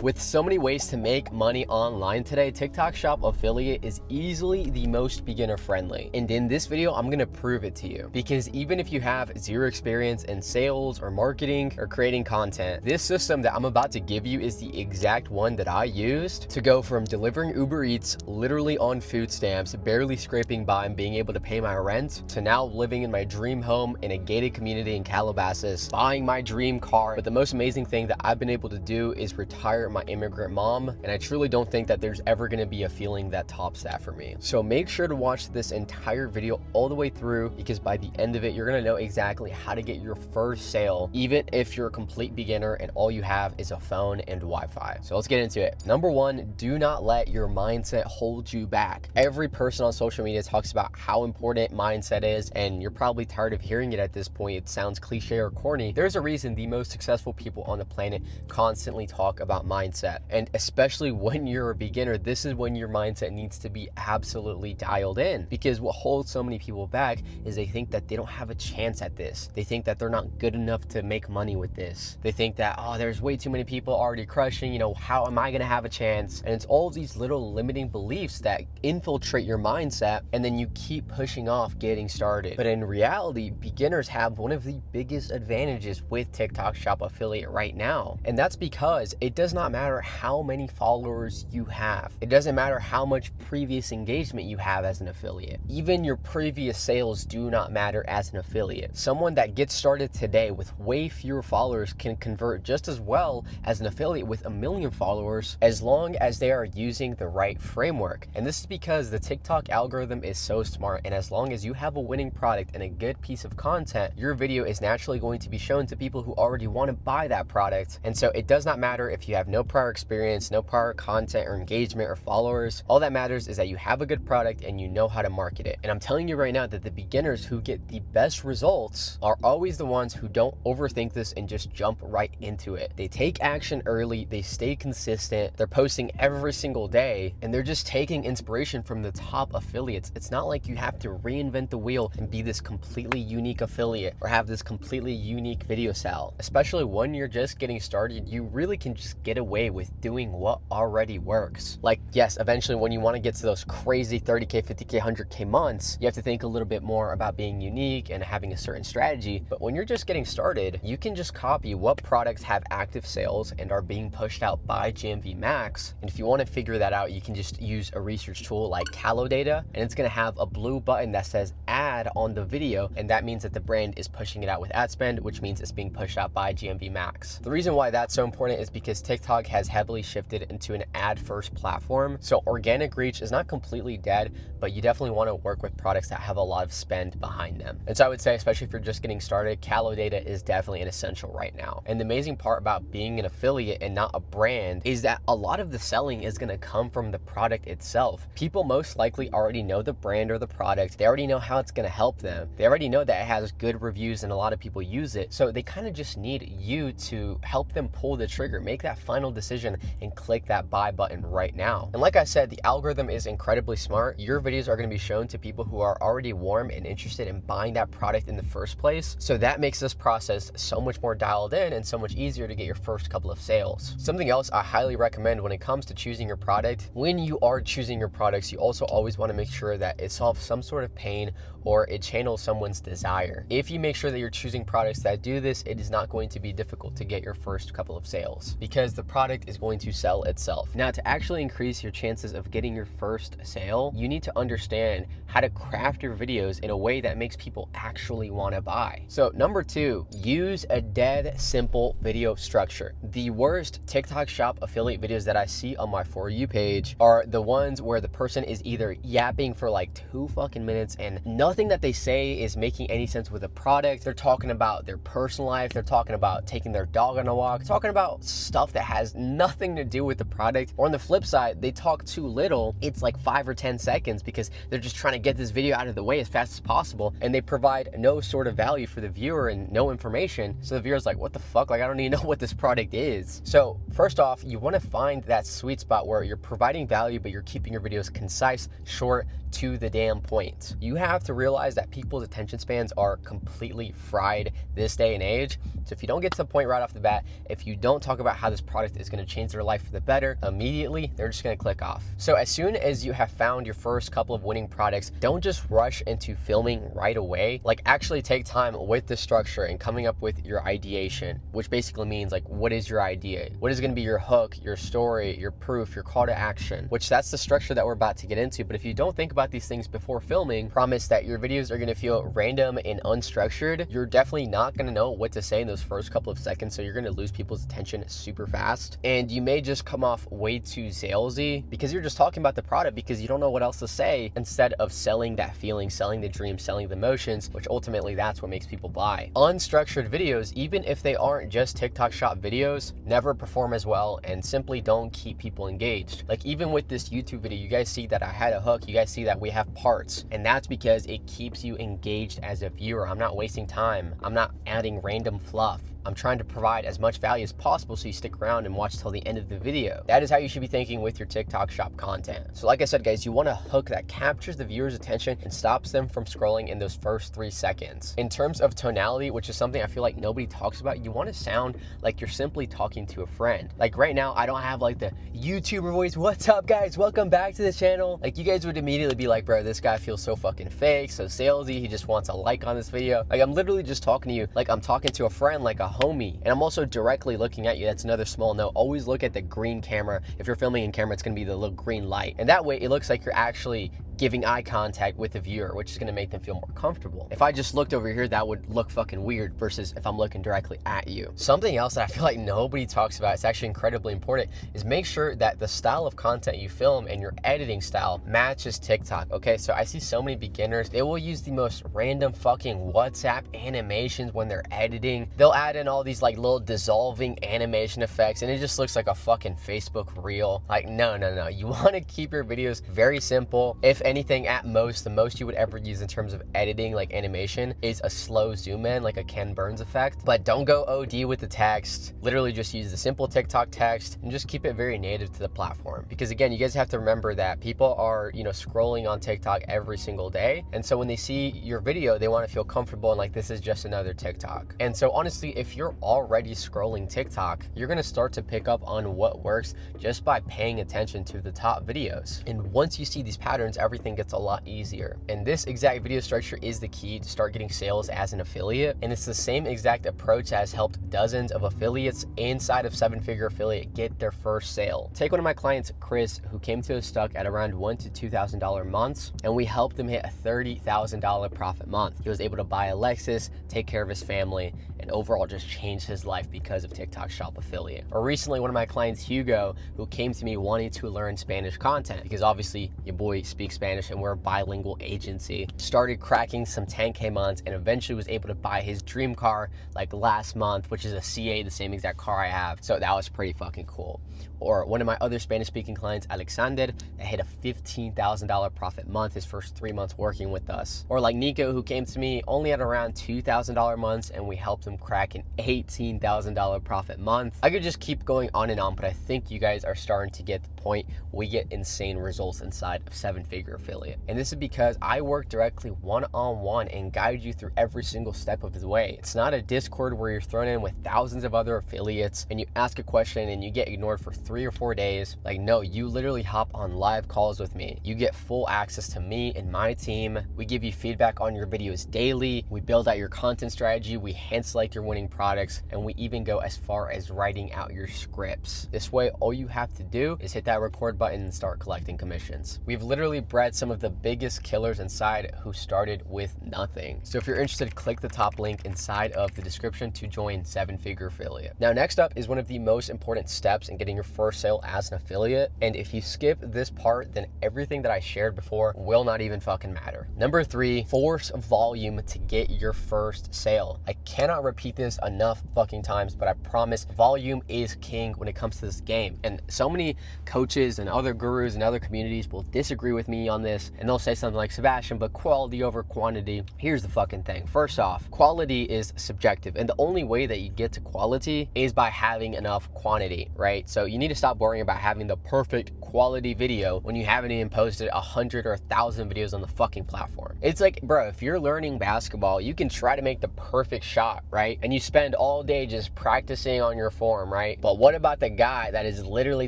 With so many ways to make money online today, TikTok Shop Affiliate is easily the most beginner friendly. And in this video, I'm gonna prove it to you. Because even if you have zero experience in sales or marketing or creating content, this system that I'm about to give you is the exact one that I used to go from delivering Uber Eats literally on food stamps, barely scraping by and being able to pay my rent, to now living in my dream home in a gated community in Calabasas, buying my dream car. But the most amazing thing that I've been able to do is retire my immigrant mom, and I truly don't think that there's ever going to be a feeling that tops that for me. So make sure to watch this entire video all the way through, because by the end of it you're going to know exactly how to get your first sale, even if you're a complete beginner and all you have is a phone and Wi-Fi. So let's get into it. Number one, do not let your mindset hold you back. Every person on social media talks about how important mindset is, and you're probably tired of hearing it at this point. It sounds cliche or corny. There's a reason the most successful people on the planet constantly talk about mindset. And especially when you're a beginner, this is when your mindset needs to be absolutely dialed in, because what holds so many people back is they think that they don't have a chance at this. They think that they're not good enough to make money with this. They think that, oh, there's way too many people already crushing, you know, how am I gonna have a chance? And it's all of these little limiting beliefs that infiltrate your mindset, and then you keep pushing off getting started. But in reality, beginners have one of the biggest advantages with TikTok Shop Affiliate right now. And that's because it does not matter how many followers you have. It doesn't matter how much previous engagement you have as an affiliate. Even your previous sales do not matter as an affiliate. Someone that gets started today with way fewer followers can convert just as well as an affiliate with 1 million followers, as long as they are using the right framework. And this is because the TikTok algorithm is so smart, and as long as you have a winning product and a good piece of content, your video is naturally going to be shown to people who already want to buy that product. And so it does not matter if you have no prior experience, no prior content or engagement or followers. All that matters is that you have a good product and you know how to market it. And I'm telling you right now that the beginners who get the best results are always the ones who don't overthink this and just jump right into it. They take action early, they stay consistent, they're posting every single day, and they're just taking inspiration from the top affiliates. It's not like you have to reinvent the wheel and be this completely unique affiliate or have this completely unique video style. Especially when you're just getting started, you really can just get away with doing what already works. Like, yes, eventually when you want to get to those crazy 30K, 50K, 100K months, you have to think a little bit more about being unique and having a certain strategy. But when you're just getting started, you can just copy what products have active sales and are being pushed out by GMV Max. And if you want to figure that out, you can just use a research tool like CaloData, and it's going to have a blue button that says ad on the video, and that means that the brand is pushing it out with ad spend, which means it's being pushed out by GMV Max. The reason why that's so important is because TikTok has heavily shifted into an ad-first platform. So organic reach is not completely dead, but you definitely want to work with products that have a lot of spend behind them. And so I would say, especially if you're just getting started, CaloData is definitely an essential right now. And the amazing part about being an affiliate and not a brand is that a lot of the selling is going to come from the product itself. People most likely already know the brand or the product. They already know how it's going to help them. They already know that it has good reviews and a lot of people use it. So they kind of just need you to help them pull the trigger, make that final decision and click that buy button right now. And like I said, the algorithm is incredibly smart. Your videos are going to be shown to people who are already warm and interested in buying that product in the first place. So that makes this process so much more dialed in and so much easier to get your first couple of sales. Something else I highly recommend when it comes to choosing your product, when you are choosing your products, you also always want to make sure that it solves some sort of pain or it channels someone's desire. If you make sure that you're choosing products that do this, it is not going to be difficult to get your first couple of sales, because the product is going to sell itself. Now, to actually increase your chances of getting your first sale, you need to understand how to craft your videos in a way that makes people actually want to buy. So number two, use a dead simple video structure. The worst TikTok Shop Affiliate videos that I see on my For You page are the ones where the person is either yapping for like 2 fucking minutes and nothing that they say is making any sense with the product. They're talking about their personal life. They're talking about taking their dog on a walk, talking about stuff that has nothing to do with the product. Or on the flip side, they talk too little. It's like 5 or 10 seconds because they're just trying to get this video out of the way as fast as possible, and they provide no sort of value for the viewer and no information. So the viewer's like, what the fuck? Like, I don't even know what this product is. So first off, you want to find that sweet spot where you're providing value, but you're keeping your videos concise, short, to the damn point. You have to realize that people's attention spans are completely fried this day and age. So if you don't get to the point right off the bat, if you don't talk about how this product shift is going to change their life for the better, immediately they're just going to click off. So as soon as you have found your first couple of winning products, don't just rush into filming right away. Like, actually take time with the structure and coming up with your ideation, which basically means like, what is your idea? What is going to be your hook, your story, your proof, your call to action, which that's the structure that we're about to get into. But if you don't think about these things before filming, promise that your videos are going to feel random and unstructured. You're definitely not going to know what to say in those first couple of seconds, so you're going to lose people's attention super fast, and you may just come off way too salesy because you're just talking about the product because you don't know what else to say, instead of selling that feeling, selling the dream, selling the emotions, which ultimately that's what makes people buy. Unstructured videos, even if they aren't just TikTok shop videos, never perform as well and simply don't keep people engaged. Like, even with this YouTube video, you guys see that I had a hook, you guys see that we have parts, and that's because it keeps you engaged as a viewer. I'm not wasting time. I'm not adding random fluff. I'm trying to provide as much value as possible so you stick around and watch till the end of the video. That is how you should be thinking with your TikTok shop content. So like I said, guys, you want a hook that captures the viewer's attention and stops them from scrolling in those first 3 seconds. In terms of tonality, which is something I feel like nobody talks about, you want to sound like you're simply talking to a friend. Like right now, I don't have like the YouTuber voice, what's up guys, welcome back to the channel. Like, you guys would immediately be like, bro, this guy feels so fucking fake, so salesy, he just wants a like on this video. Like, I'm literally just talking to you like I'm talking to a friend, like a homie, and I'm also directly looking at you. That's another small note. Always look at the green camera. If you're filming in camera, it's gonna be the little green light, and that way it looks like you're actually giving eye contact with the viewer, which is going to make them feel more comfortable. If I just looked over here, that would look fucking weird versus if I'm looking directly at you. Something else that I feel like nobody talks about, it's actually incredibly important, is make sure that the style of content you film and your editing style matches TikTok. Okay, so I see so many beginners, they will use the most random fucking WhatsApp animations when they're editing. They'll add in all these like little dissolving animation effects and it just looks like a fucking Facebook reel. Like, no. You want to keep your videos very simple. If anything, at most, the most you would ever use in terms of editing, like animation, is a slow zoom in, like a Ken Burns effect. But don't go OD with the text. Literally just use the simple TikTok text and just keep it very native to the platform. Because again, you guys have to remember that people are, scrolling on TikTok every single day. And so when they see your video, they want to feel comfortable and like this is just another TikTok. And so honestly, if you're already scrolling TikTok, you're going to start to pick up on what works just by paying attention to the top videos. And once you see these patterns, everything gets a lot easier. And this exact video structure is the key to start getting sales as an affiliate. And it's the same exact approach that has helped dozens of affiliates inside of 7-Figure Affiliate get their first sale. Take one of my clients, Chris, who came to us stuck at around $1,000 to $2,000 months, and we helped him hit a $30,000 profit month. He was able to buy a Lexus, take care of his family, and overall just changed his life because of TikTok Shop Affiliate. Or recently, one of my clients, Hugo, who came to me wanting to learn Spanish content because obviously your boy speaks Spanish and we're a bilingual agency, started cracking some 10K months and eventually was able to buy his dream car like last month, which is a C8, the same exact car I have. So that was pretty fucking cool. Or one of my other Spanish speaking clients, Alexander, that hit a $15,000 profit month his first 3 months working with us. Or like Nico, who came to me only at around $2,000 months and we helped him crack an $18,000 profit month. I could just keep going on and on, but I think you guys are starting to get the point. We get insane results inside of 7-Figure Affiliate. And this is because I work directly one-on-one and guide you through every single step of the way. It's not a Discord where you're thrown in with thousands of other affiliates and you ask a question and you get ignored for 3 or 4 days. Like, no, you literally hop on live calls with me. You get full access to me and my team. We give you feedback on your videos daily. We build out your content strategy. We hand select your winning products, and we even go as far as writing out your scripts. This way, all you have to do is hit that record button and start collecting commissions. We've literally bred some of the biggest killers inside who started with nothing. So if you're interested, click the top link inside of the description to join 7-Figure Affiliate. Now, next up is one of the most important steps in getting your first sale as an affiliate. And if you skip this part, then everything that I shared before will not even fucking matter. Number 3, force volume to get your first sale. I cannot repeat this enough fucking times, but I promise volume is king when it comes to this game. And so many coaches and other gurus and other communities will disagree with me on this, and they'll say something like, Sebastian, but quality over quantity. Here's the fucking thing. First off, quality is subjective, and the only way that you get to quality is by having enough quantity, right? So you need to stop worrying about having the perfect quality video when you haven't even posted 100 or 1,000 videos on the fucking platform. It's like, bro, if you're learning basketball, you can try to make the perfect shot, right? right? And you spend all day just practicing on your form, right? But what about the guy that is literally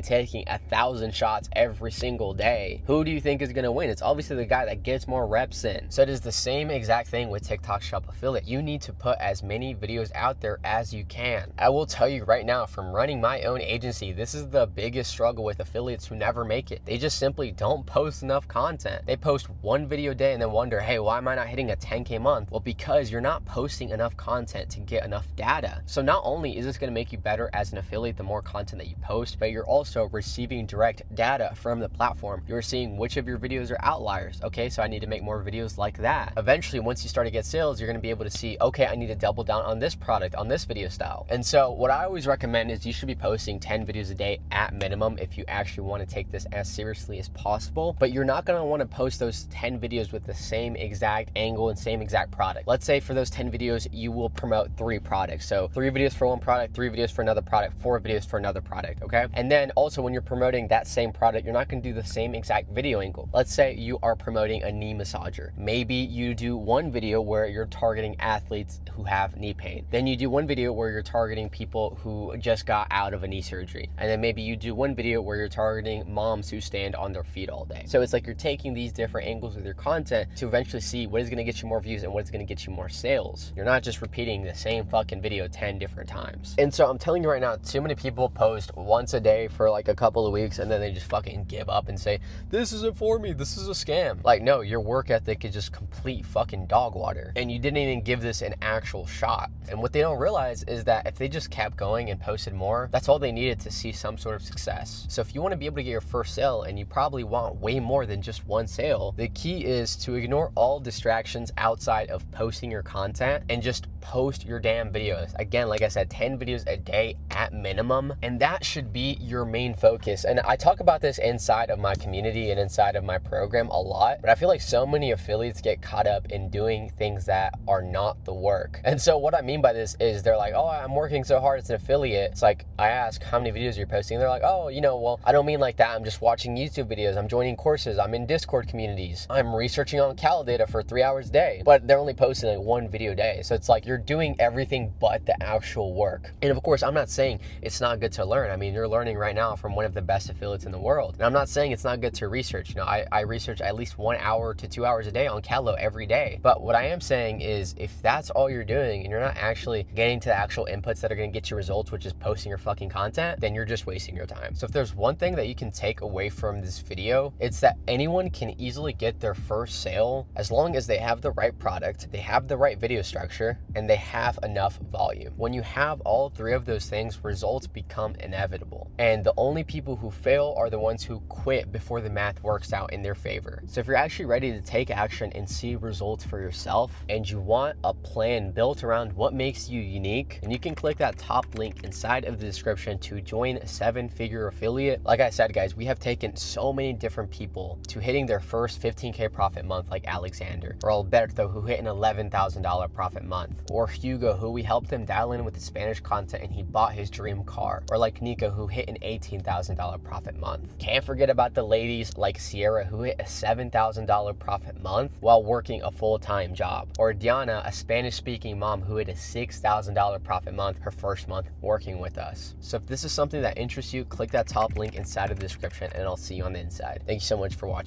taking 1,000 shots every single day? Who do you think is gonna win? It's obviously the guy that gets more reps in. So it is the same exact thing with TikTok Shop Affiliate. You need to put as many videos out there as you can. I will tell you right now, from running my own agency, this is the biggest struggle with affiliates who never make it. They just simply don't post enough content. They post one video a day and then wonder, hey, why am I not hitting a 10K month? Well, because you're not posting enough content to get enough data. So not only is this gonna make you better as an affiliate, the more content that you post, but you're also receiving direct data from the platform. You're seeing which of your videos are outliers. Okay, so I need to make more videos like that. Eventually, once you start to get sales, you're gonna be able to see, okay, I need to double down on this product, on this video style. And so what I always recommend is you should be posting 10 videos a day at minimum if you actually want to take this as seriously as possible. But you're not going to want to post those 10 videos with the same exact angle and same exact product. Let's say for those 10 videos, you will promote 3 products. So 3 videos for one product, 3 videos for another product, 4 videos for another product, okay? And then also when you're promoting that same product, you're not going to do the same exact video angle. Let's say you are promoting a knee massager. Maybe you do one video where you're targeting athletes who have knee pain. Then you do one video where you're targeting people who just got out of a knee surgery. And then maybe you do one video where you're targeting moms who stand on their feet all day. So it's like you're taking these different angles with your content to eventually see what is going to get you more views and what is going to get you more sales. You're not just repeating the same fucking video 10 different times. And so I'm telling you right now, too many people post once a day for like a couple of weeks and then they just fucking give up and say, this isn't for me, this is a scam. Like, no, your work ethic is just complete fucking dog water. And you didn't even give this an actual shot. And what they don't realize is that if they just kept going and posted more, that's all they needed to see some sort of success. So if you want to be able to get your first sale, and you probably want way more than just one sale, the key is to ignore all distractions outside of posting your content and just post your damn videos. Again, like I said, 10 videos a day at minimum, and that should be your main focus. And I talk about this inside of my community and inside of my program a lot, but I feel like so many affiliates get caught up in doing things that are not the work. And so what I mean by this is they're like, oh, I'm working so hard as an affiliate. It's like, I ask how many videos you're posting. They're like, oh, you know, well, I don't mean like that. I'm just watching YouTube videos. I'm joining courses. I'm in Discord communities. I'm researching on Cal data for 3 hours a day, but they're only posting like one video a day. So it's like you're doing everything but the actual work. And of course, I'm not saying it's not good to learn. I mean, you're learning right now from one of the best affiliates in the world. And I'm not saying it's not good to research. You know, I research at least 1 hour to 2 hours a day on Callo every day. But what I am saying is if that's all you're doing and you're not actually getting to the actual inputs that are going to get you results, which is posting your fucking content, then you're just wasting your time. So if there's one thing that you can take away from this video, it's that anyone can easily get their first sale as long as they have the right product, they have the right video structure, and they have enough volume. When you have all 3 of those things, results become inevitable. And the only people who fail are the ones who quit before the math works out in their favor. So if you're actually ready to take action and see results for yourself, and you want a plan built around what makes you unique, and you can click that top link inside of the description to join a 7-figure affiliate. Like I said, guys, we have taken so many different people to hitting their first 15K profit month, like Alexander, or Alberto, who hit an $11,000 profit month, or Hugo, who we helped him dial in with the Spanish content and he bought his dream car, or like Nico, who hit an $18,000 profit month. Can't forget about the ladies like Sierra, who hit a $7,000 profit month while working a full-time job, or Diana, a Spanish-speaking mom who hit a $6,000 profit month her first month working with us. So if this is something that interests you, click that top link inside of the description and I'll see you on the inside. Thank you so much for watching.